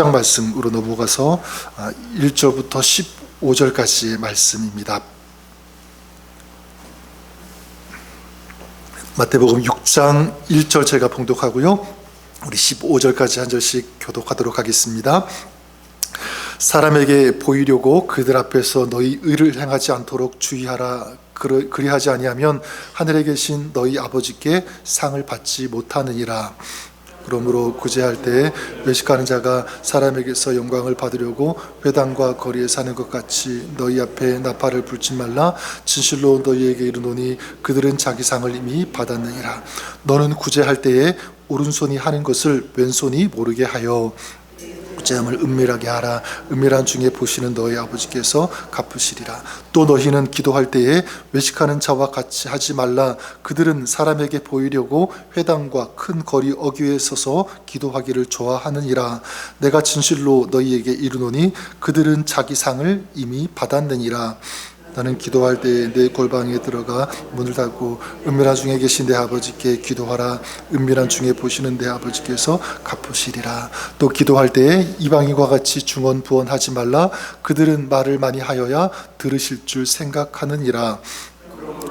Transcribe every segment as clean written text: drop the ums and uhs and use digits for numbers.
말씀으로 넘어가서 1절부터 15절까지의 말씀입니다. 마태복음 6장 1절 제가 봉독하고요, 우리 15절까지 한 절씩 교독하도록 하겠습니다. 사람에게 보이려고 그들 앞에서 너희 의를 행하지 않도록 주의하라. 그리하지 아니하면 하늘에 계신 너희 아버지께 상을 받지 못하느니라. 그러므로 구제할 때에 외식하는 자가 사람에게서 영광을 받으려고 회당과 거리에 사는 것 같이 너희 앞에 나팔을 불지 말라. 진실로 너희에게 이르노니 그들은 자기 상을 이미 받았느니라. 너는 구제할 때에 오른손이 하는 것을 왼손이 모르게 하여 구제함을 은밀하게 하라. 은밀한 중에 보시는 너희 아버지께서 갚으시리라. 또 너희는 기도할 때에 외식하는 자와 같이 하지 말라. 그들은 사람에게 보이려고 회당과 큰 거리 어귀에 서서 기도하기를 좋아하느니라. 내가 진실로 너희에게 이르노니 그들은 자기 상을 이미 받았느니라. 나는 기도할 때 내 골방에 들어가 문을 닫고 은밀한 중에 계신 내 아버지께 기도하라. 은밀한 중에 보시는 내 아버지께서 갚으시리라. 또 기도할 때에 이방인과 같이 중언부언하지 말라. 그들은 말을 많이 하여야 들으실 줄 생각하느니라.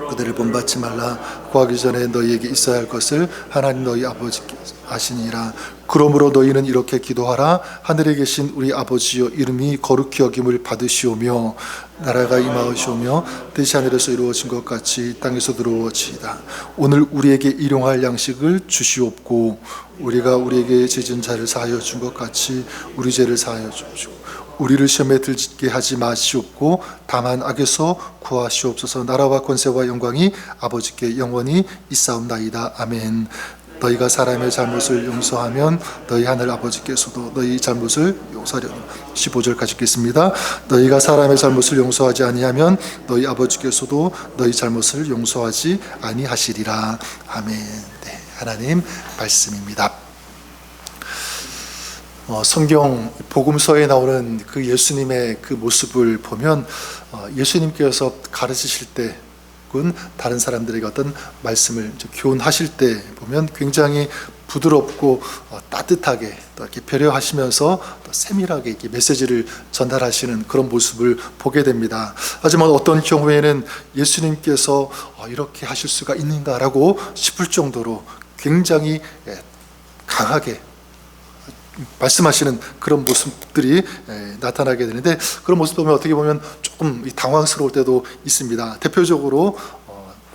그들을 본받지 말라. 구하기 전에 너희에게 있어야 할 것을 하나님 너희 아버지께서 아시니라. 그러므로 너희는 이렇게 기도하라. 하늘에 계신 우리 아버지여, 이름이 거룩히 여김을 받으시오며 나라가 임하시오며 뜻이 하늘에서 이루어진 것 같이 땅에서 이루어지이다. 오늘 우리에게 일용할 양식을 주시옵고 우리가 우리에게 죄진 자를 사하여 준 것 같이 우리 죄를 사하여 주옵시고 우리를 시험에 들게 하지 마시옵고 다만 악에서 구하시옵소서. 나라와 권세와 영광이 아버지께 영원히 있사옵나이다. 아멘. 너희가 사람의 잘못을 용서하면 너희 하늘 아버지께서도 너희 잘못을 용서하려니. 15절까지 읽겠습니다. 너희가 사람의 잘못을 용서하지 아니하면 너희 아버지께서도 너희 잘못을 용서하지 아니하시리라. 아멘. 네, 하나님 말씀입니다. 성경 복음서에 나오는 그 예수님의 그 모습을 보면 예수님께서 가르치실 때 혹은 다른 사람들에게 어떤 말씀을 교훈하실 때 보면 굉장히 부드럽고 따뜻하게 또 이렇게 배려하시면서 또 세밀하게 이렇게 메시지를 전달하시는 그런 모습을 보게 됩니다. 하지만 어떤 경우에는 예수님께서 이렇게 하실 수가 있는가라고 싶을 정도로 굉장히 강하게 말씀하시는 그런 모습들이 나타나게 되는데, 그런 모습 보면 어떻게 보면 조금 당황스러울 때도 있습니다. 대표적으로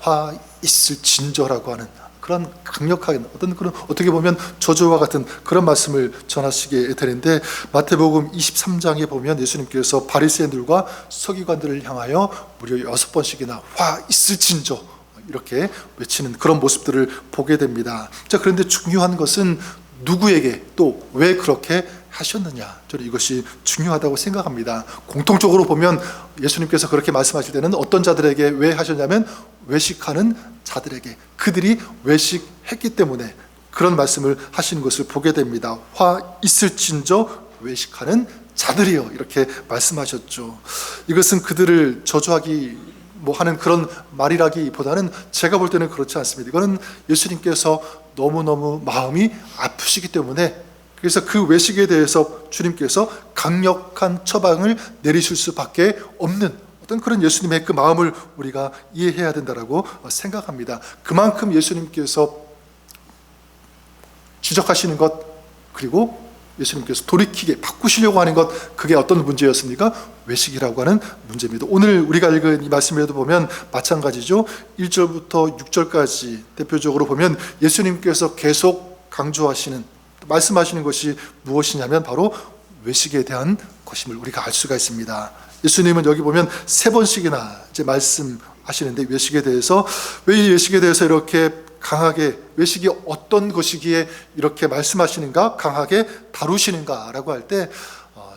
화 있을 진저라고 하는 그런 강력하게 어떤 그런 어떻게 보면 저주와 같은 그런 말씀을 전하시게 되는데, 마태복음 23장에 보면 예수님께서 바리새인들과 서기관들을 향하여 무려 6번씩이나 화 있을 진저 이렇게 외치는 그런 모습들을 보게 됩니다. 자, 그런데 중요한 것은 누구에게 또 왜 그렇게 하셨느냐, 저는 이것이 중요하다고 생각합니다. 공통적으로 보면 예수님께서 그렇게 말씀하실 때는 어떤 자들에게 왜 하셨냐면 외식하는 자들에게, 그들이 외식했기 때문에 그런 말씀을 하시는 것을 보게 됩니다. 화 있을진저 외식하는 자들이요, 이렇게 말씀하셨죠. 이것은 그들을 저주하기 하는 그런 말이라기보다는 제가 볼 때는 그렇지 않습니다. 이거는 예수님께서 너무너무 마음이 아프시기 때문에, 그래서 그 외식에 대해서 주님께서 강력한 처방을 내리실 수밖에 없는 어떤 그런 예수님의 그 마음을 우리가 이해해야 된다라고 생각합니다. 그만큼 예수님께서 지적하시는 것, 그리고 예수님께서 돌이키게 바꾸시려고 하는 것, 그게 어떤 문제였습니까? 외식이라고 하는 문제입니다. 오늘 우리가 읽은 이 말씀에도 보면 마찬가지죠. 1절부터 6절까지 대표적으로 보면 예수님께서 계속 강조하시는, 말씀하시는 것이 무엇이냐면 바로 외식에 대한 것임을 우리가 알 수가 있습니다. 예수님은 여기 보면 3번씩이나 이제 말씀하시는데, 외식에 대해서, 왜 이 외식에 대해서 이렇게 강하게, 외식이 어떤 것이기에 이렇게 말씀하시는가, 강하게 다루시는가라고 할 때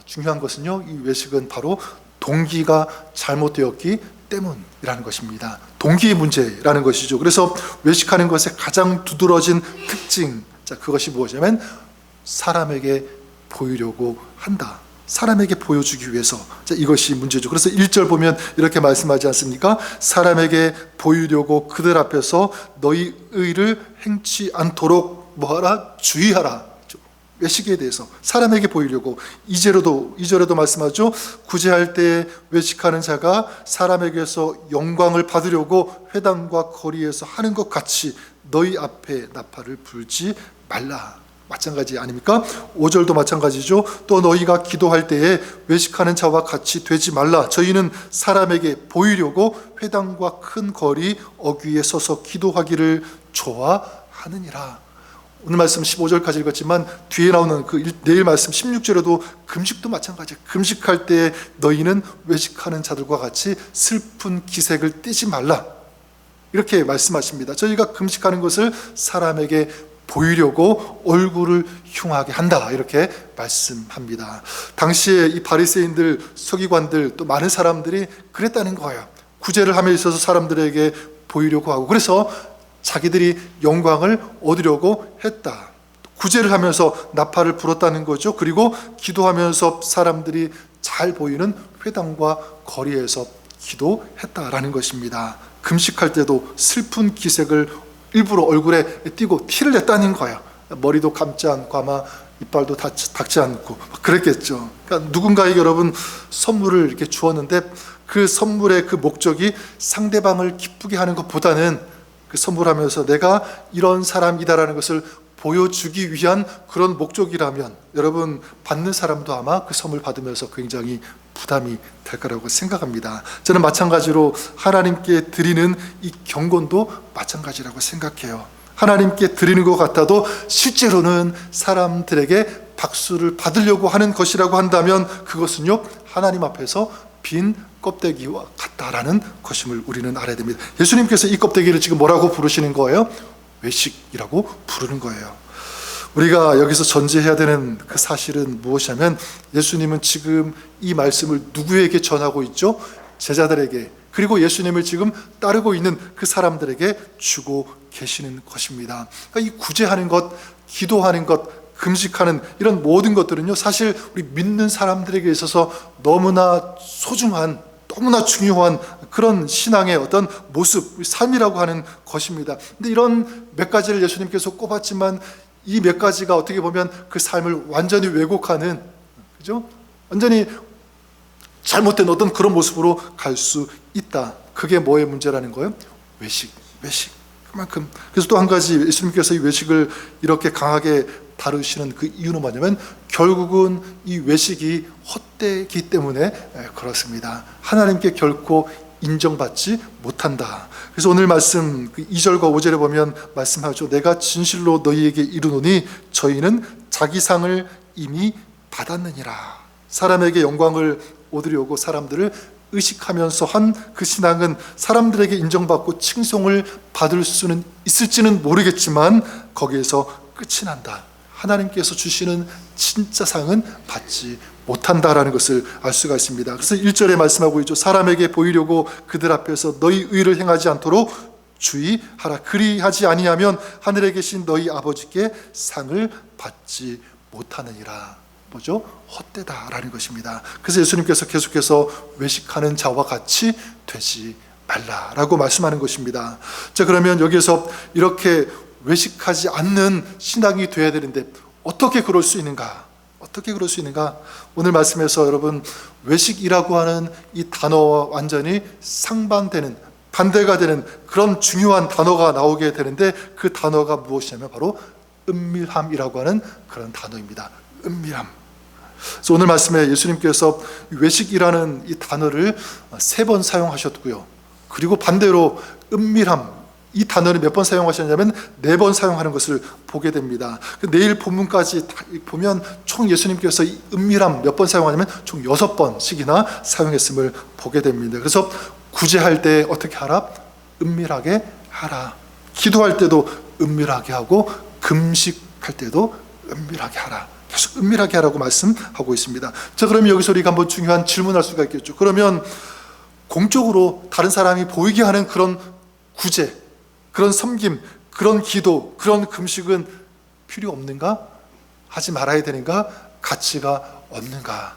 중요한 것은요, 이 외식은 바로 동기가 잘못되었기 때문이라는 것입니다. 동기의 문제라는 것이죠. 그래서 외식하는 것의 가장 두드러진 특징, 자, 그것이 무엇이냐면 사람에게 보이려고 한다. 사람에게 보여주기 위해서. 자, 이것이 문제죠. 그래서 1절 보면 이렇게 말씀하지 않습니까? 사람에게 보이려고 그들 앞에서 너희 의를 행치 않도록 뭐하라? 주의하라. 외식에 대해서 사람에게 보이려고 2절에도 말씀하죠. 구제할 때 외식하는 자가 사람에게서 영광을 받으려고 회당과 거리에서 하는 것 같이 너희 앞에 나팔을 불지 말라. 마찬가지 아닙니까? 5절도 마찬가지죠. 또 너희가 기도할 때에 외식하는 자와 같이 되지 말라. 저희는 사람에게 보이려고 회당과 큰 거리 어귀에 서서 기도하기를 좋아하느니라. 오늘 말씀 15절까지 읽었지만 뒤에 나오는 내일 말씀 16절에도 금식도 마찬가지예요. 금식할 때 너희는 외식하는 자들과 같이 슬픈 기색을 띠지 말라. 이렇게 말씀하십니다. 저희가 금식하는 것을 사람에게 보이려고 얼굴을 흉하게 한다, 이렇게 말씀합니다. 당시에 이 바리새인들, 서기관들, 또 많은 사람들이 그랬다는 거예요. 구제를 함에 있어서 사람들에게 보이려고 하고, 그래서 자기들이 영광을 얻으려고 했다. 구제를 하면서 나팔을 불었다는 거죠. 그리고 기도하면서 사람들이 잘 보이는 회당과 거리에서 기도했다라는 것입니다. 금식할 때도 슬픈 기색을 일부러 얼굴에 띄고 티를 냈다는 거예요. 머리도 감지 않고 아마 이빨도 닦지 않고 그랬겠죠. 그러니까 누군가에게 여러분 선물을 이렇게 주었는데 그 선물의 그 목적이 상대방을 기쁘게 하는 것보다는 그 선물하면서 내가 이런 사람이다라는 것을 보여주기 위한 그런 목적이라면 여러분 받는 사람도 아마 그 선물 받으면서 굉장히 부담이 될 거라고 생각합니다. 저는 마찬가지로 하나님께 드리는 이 경건도 마찬가지라고 생각해요. 하나님께 드리는 것 같아도 실제로는 사람들에게 박수를 받으려고 하는 것이라고 한다면 그것은요 하나님 앞에서 빈 껍데기와 같다라는 것임을 우리는 알아야 됩니다. 예수님께서 이 껍데기를 지금 뭐라고 부르시는 거예요? 외식이라고 부르는 거예요. 우리가 여기서 전제해야 되는 그 사실은 무엇이냐면 예수님은 지금 이 말씀을 누구에게 전하고 있죠? 제자들에게, 그리고 예수님을 지금 따르고 있는 그 사람들에게 주고 계시는 것입니다. 그러니까 이 구제하는 것, 기도하는 것, 금식하는 이런 모든 것들은요 사실 우리 믿는 사람들에게 있어서 너무나 소중한, 너무나 중요한 그런 신앙의 어떤 모습, 삶이라고 하는 것입니다. 근데 이런 몇 가지를 예수님께서 꼽았지만 이 몇 가지가 어떻게 보면 그 삶을 완전히 왜곡하는, 그죠? 완전히 잘못된 어떤 그런 모습으로 갈 수 있다. 그게 뭐의 문제라는 거예요? 외식. 그만큼. 그래서 또 한 가지 예수님께서 이 외식을 이렇게 강하게 다루시는 그 이유는 뭐냐면 결국은 이 외식이 헛되기 때문에 그렇습니다. 하나님께 결코 인정받지 못한다. 그래서 오늘 말씀 2절과 5절에 보면 말씀하죠. 내가 진실로 너희에게 이르노니 저희는 자기 상을 이미 받았느니라. 사람에게 영광을 얻으려고 사람들을 의식하면서 한 그 신앙은 사람들에게 인정받고 칭송을 받을 수는 있을지는 모르겠지만 거기에서 끝이 난다. 하나님께서 주시는 진짜 상은 받지 못한다라는 것을 알 수가 있습니다. 그래서 1절에 말씀하고 있죠. 사람에게 보이려고 그들 앞에서 너희 의를 행하지 않도록 주의하라. 그리하지 아니하면 하늘에 계신 너희 아버지께 상을 받지 못하느니라. 뭐죠? 헛되다라는 것입니다. 그래서 예수님께서 계속해서 외식하는 자와 같이 되지 말라라고 말씀하는 것입니다. 자, 그러면 여기서 이렇게 외식하지 않는 신앙이 되어야 되는데 어떻게 그럴 수 있는가? 어떻게 그럴 수 있는가? 오늘 말씀에서 여러분 외식이라고 하는 이 단어와 완전히 상반되는, 반대가 되는 그런 중요한 단어가 나오게 되는데 그 단어가 무엇이냐면 바로 은밀함이라고 하는 그런 단어입니다. 은밀함. 그래서 오늘 말씀에 예수님께서 외식이라는 이 단어를 3번 사용하셨고요. 그리고 반대로 은밀함, 이 단어를 몇 번 사용하셨냐면 4번 사용하는 것을 보게 됩니다. 내일 본문까지 보면 총 예수님께서 이 은밀함 몇 번 사용하냐면 총 6번씩이나 사용했음을 보게 됩니다. 그래서 구제할 때 어떻게 하라? 은밀하게 하라. 기도할 때도 은밀하게 하고 금식할 때도 은밀하게 하라. 계속 은밀하게 하라고 말씀하고 있습니다. 자, 그러면 여기서 우리가 한번 중요한 질문할 수가 있겠죠. 그러면 공적으로 다른 사람이 보이게 하는 그런 구제, 그런 섬김, 그런 기도, 그런 금식은 필요 없는가? 하지 말아야 되는가? 가치가 없는가?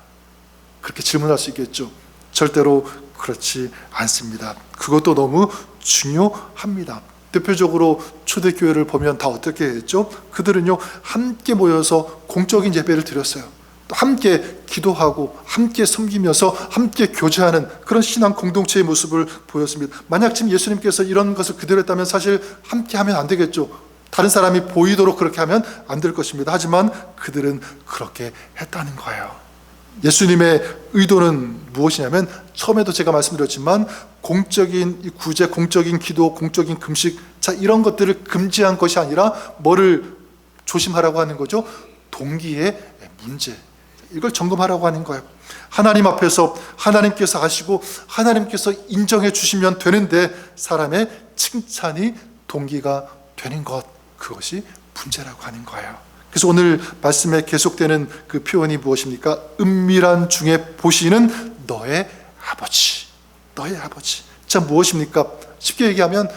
그렇게 질문할 수 있겠죠. 절대로 그렇지 않습니다. 그것도 너무 중요합니다. 대표적으로 초대교회를 보면 다 어떻게 했죠? 그들은요 함께 모여서 공적인 예배를 드렸어요. 또 함께 기도하고 함께 섬기면서 함께 교제하는 그런 신앙 공동체의 모습을 보였습니다. 만약 지금 예수님께서 이런 것을 그대로 했다면 사실 함께 하면 안 되겠죠. 다른 사람이 보이도록 그렇게 하면 안 될 것입니다. 하지만 그들은 그렇게 했다는 거예요. 예수님의 의도는 무엇이냐면, 처음에도 제가 말씀드렸지만 공적인 구제, 공적인 기도, 공적인 금식, 자 이런 것들을 금지한 것이 아니라 뭐를 조심하라고 하는 거죠? 동기의 문제, 이걸 점검하라고 하는 거예요. 하나님 앞에서 하나님께서 아시고 하나님께서 인정해 주시면 되는데 사람의 칭찬이 동기가 되는 것, 그것이 문제라고 하는 거예요. 그래서 오늘 말씀에 계속되는 그 표현이 무엇입니까? 은밀한 중에 보시는 너의 아버지, 너의 아버지. 자 무엇입니까? 쉽게 얘기하면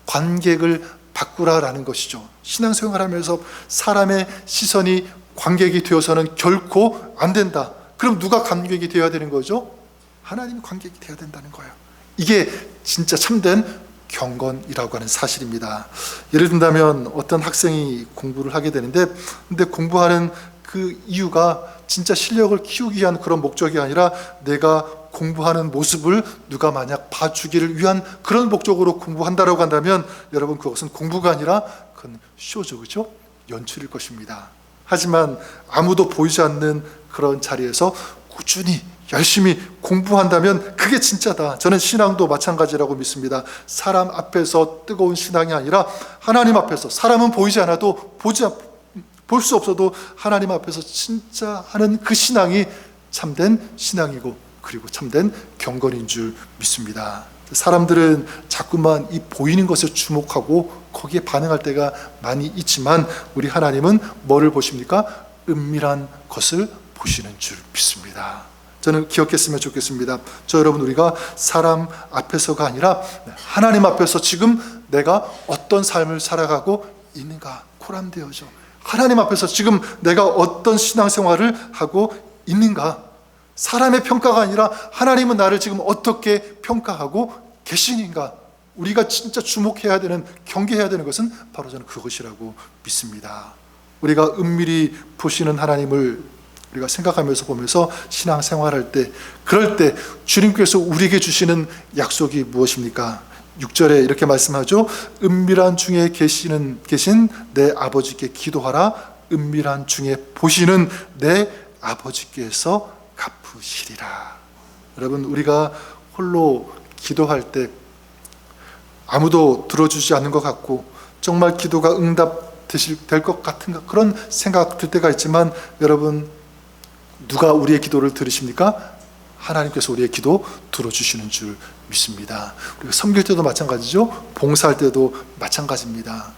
관객을 바꾸라라는 것이죠. 신앙생활하면서 사람의 시선이 관객이 되어서는 결코 안 된다. 그럼 누가 관객이 되어야 되는 거죠? 하나님이 관객이 되어야 된다는 거예요. 이게 진짜 참된 경건이라고 하는 사실입니다. 예를 든다면 어떤 학생이 공부를 하게 되는데, 근데 공부하는 그 이유가 진짜 실력을 키우기 위한 그런 목적이 아니라 내가 공부하는 모습을 누가 만약 봐주기를 위한 그런 목적으로 공부한다라고 한다면 여러분 그것은 공부가 아니라 그건 쇼죠, 그렇죠? 연출일 것입니다. 하지만 아무도 보이지 않는 그런 자리에서 꾸준히 열심히 공부한다면 그게 진짜다. 저는 신앙도 마찬가지라고 믿습니다. 사람 앞에서 뜨거운 신앙이 아니라 하나님 앞에서, 사람은 보이지 않아도 볼 수 없어도 하나님 앞에서 진짜 하는 그 신앙이 참된 신앙이고 그리고 참된 경건인 줄 믿습니다. 사람들은 자꾸만 이 보이는 것에 주목하고 거기에 반응할 때가 많이 있지만 우리 하나님은 뭐를 보십니까? 은밀한 것을 보시는 줄 믿습니다. 저는 기억했으면 좋겠습니다. 여러분, 우리가 사람 앞에서가 아니라 하나님 앞에서 지금 내가 어떤 삶을 살아가고 있는가 코람되어져. 하나님 앞에서 지금 내가 어떤 신앙생활을 하고 있는가. 사람의 평가가 아니라 하나님은 나를 지금 어떻게 평가하고 계시는가. 우리가 진짜 주목해야 되는, 경계해야 되는 것은 바로 저는 그것이라고 믿습니다. 우리가 은밀히 보시는 하나님을 우리가 생각하면서 보면서 신앙생활할 때, 그럴 때 주님께서 우리에게 주시는 약속이 무엇입니까? 6절에 이렇게 말씀하죠. 은밀한 중에 계신 내 아버지께 기도하라. 은밀한 중에 보시는 내 아버지께서 갚으시리라. 여러분, 우리가 홀로 기도할 때 아무도 들어주지 않는 것 같고 정말 기도가 응답될 것 같은 그런 생각 들 때가 있지만, 여러분, 누가 우리의 기도를 들으십니까? 하나님께서 우리의 기도 들어주시는 줄 믿습니다. 우리가 섬길 때도 마찬가지죠. 봉사할 때도 마찬가지입니다.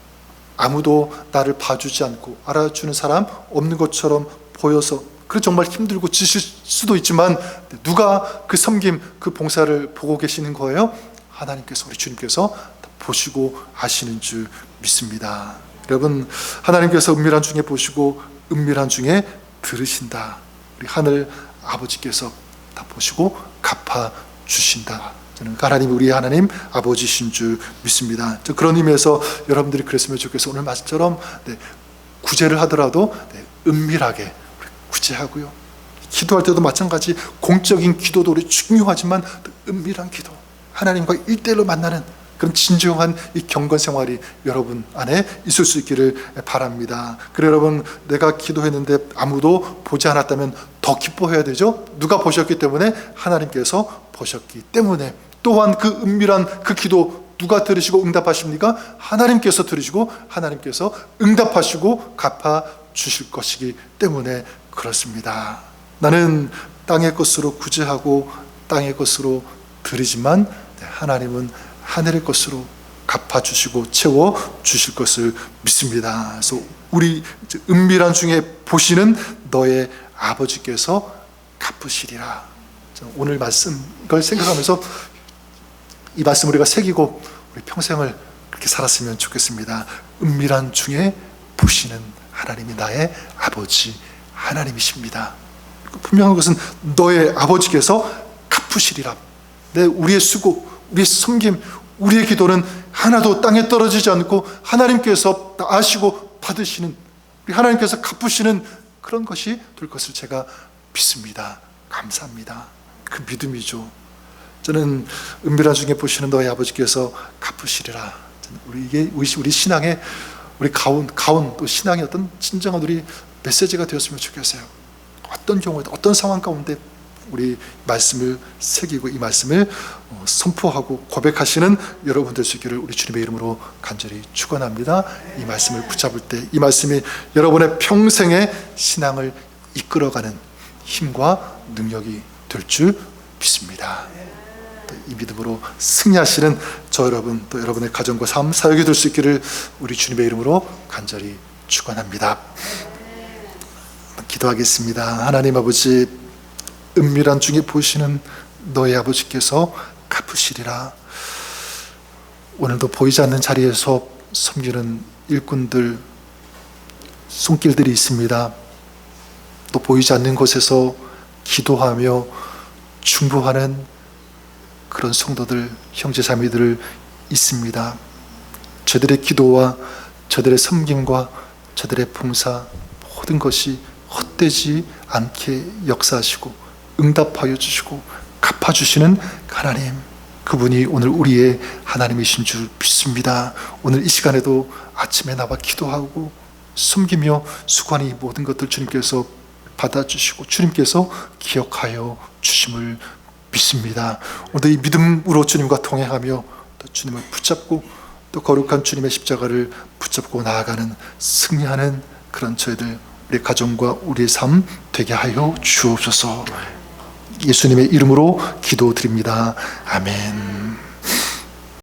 아무도 나를 봐주지 않고 알아주는 사람 없는 것처럼 보여서 그 정말 힘들고 지칠 수도 있지만 누가 그 섬김, 그 봉사를 보고 계시는 거예요? 하나님께서, 우리 주님께서 보시고 아시는 줄 믿습니다. 여러분, 하나님께서 은밀한 중에 보시고 은밀한 중에 들으신다. 우리 하늘 아버지께서 다 보시고 갚아주신다. 저는 하나님이 우리 하나님 아버지신 줄 믿습니다. 그런 의미에서 여러분들이 그랬으면 좋겠어요. 오늘 말씀처럼 구제를 하더라도 은밀하게 구제하고요. 기도할 때도 마찬가지, 공적인 기도도 우리 중요하지만 은밀한 기도, 하나님과 1대1로 만나는 그런 진정한 이 경건 생활이 여러분 안에 있을 수 있기를 바랍니다. 그래 여러분, 내가 기도했는데 아무도 보지 않았다면 더 기뻐해야 되죠. 누가 보셨기 때문에? 하나님께서 보셨기 때문에. 또한 그 은밀한 그 기도 누가 들으시고 응답하십니까? 하나님께서 들으시고 하나님께서 응답하시고 갚아주실 것이기 때문에 그렇습니다. 나는 땅의 것으로 구제하고 땅의 것으로 드리지만 하나님은 하늘의 것으로 갚아주시고 채워주실 것을 믿습니다. 그래서 우리 은밀한 중에 보시는 너의 아버지께서 갚으시리라. 오늘 말씀 걸 생각하면서 이 말씀 우리가 새기고 우리 평생을 그렇게 살았으면 좋겠습니다. 은밀한 중에 보시는 하나님이 나의 아버지 하나님이십니다. 분명한 것은 너의 아버지께서 갚으시리라. 우리의 수고, 우리의 섬김, 우리의 기도는 하나도 땅에 떨어지지 않고 하나님께서 아시고 받으시는, 하나님께서 갚으시는 그런 것이 될 것을 제가 믿습니다. 감사합니다. 그 믿음이죠. 저는 은밀한 중에 보시는 너희 아버지께서 갚으시리라. 이게 우리 신앙의, 우리 가운 또 신앙의 어떤 진정한 우리 메시지가 되었으면 좋겠어요. 어떤 경우에도 어떤 상황 가운데 우리 말씀을 새기고 이 말씀을 선포하고 고백하시는 여러분들 수 있기를 우리 주님의 이름으로 간절히 축원합니다. 이 말씀을 붙잡을 때 이 말씀이 여러분의 평생의 신앙을 이끌어가는 힘과 능력이 될 줄 믿습니다. 이 믿음으로 승리하시는 저 여러분, 또 여러분의 가정과 삶 사역이 될 수 있기를 우리 주님의 이름으로 간절히 축원합니다. 기도하겠습니다. 하나님 아버지, 은밀한 중에 보시는 너희 아버지께서 갚으시리라. 오늘도 보이지 않는 자리에서 섬기는 일꾼들, 손길들이 있습니다. 또 보이지 않는 곳에서 기도하며 중보하는 그런 성도들, 형제자매들 있습니다. 저들의 기도와 저들의 섬김과 저들의 봉사, 모든 것이 헛되지 않게 역사하시고 응답하여 주시고 갚아주시는 하나님, 그분이 오늘 우리의 하나님이신 줄 믿습니다. 오늘 이 시간에도 아침에 나와 기도하고 숨기며 수고하는 이 모든 것들 주님께서 받아주시고 주님께서 기억하여 주심을 믿습니다. 오늘 이 믿음으로 주님과 동행하며 또 주님을 붙잡고 또 거룩한 주님의 십자가를 붙잡고 나아가는 승리하는 그런 저희들, 우리 가정과 우리의 삶 되게 하여 주옵소서. 예수님의 이름으로 기도드립니다. 아멘.